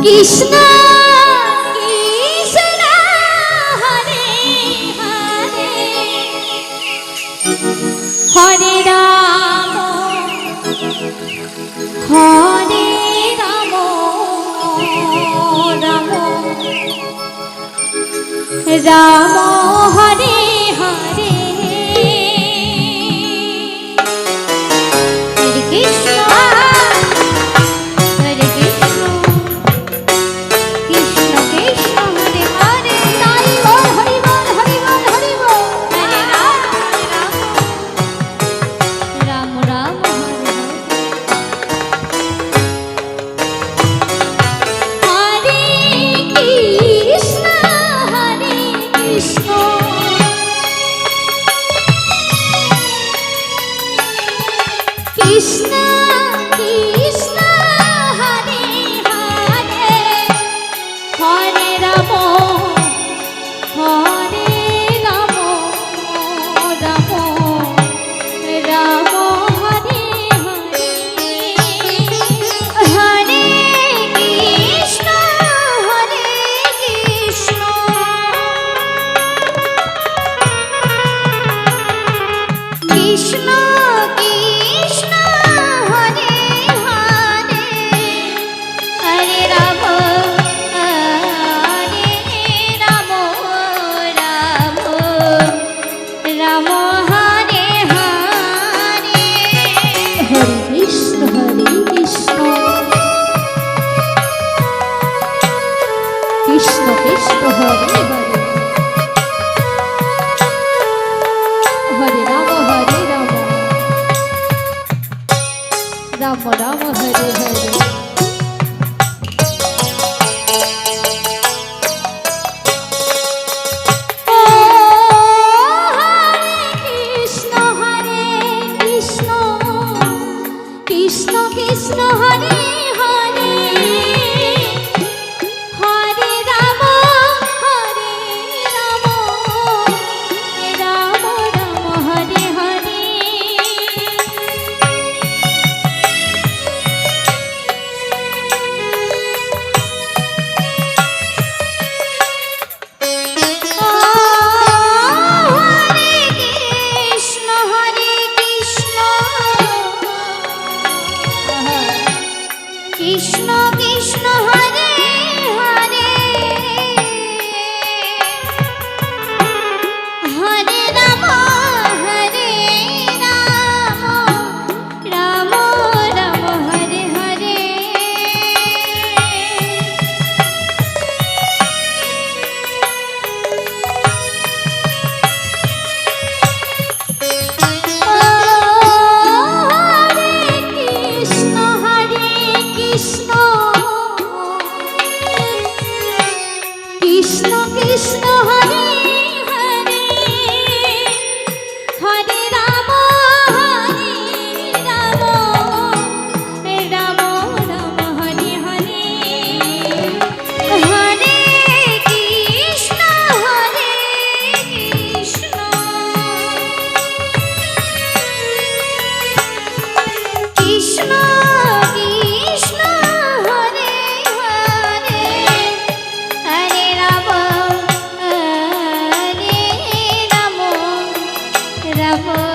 Krishna Krishna Hare Hare Hare Ram Hare Ram Ram Ram Hare Hare Hare Krishna Krishna Krishna Hare Hare Hare Ram Hare Ram Ram Ram Hare Hare Hare Krishna Hare Krishna Krishna Krishna Krishna Hare Hare Ram Hare Ram Ram Ram Hare Hare Krishna Krishna Hare Hare Hare Ram Hare Ram Ram Ram Hare Hare Krishna Krishna Hare Hare Hare Ram Hare Ram Ram Ram Hare Hare Krishna Krishna Hare Hare Hare Ram Hare Ram Ram Ram Hare Hare Hare Krishna Hare Krishna Krishna Krishna Hare Hare Hare Ram Hare Ram Ram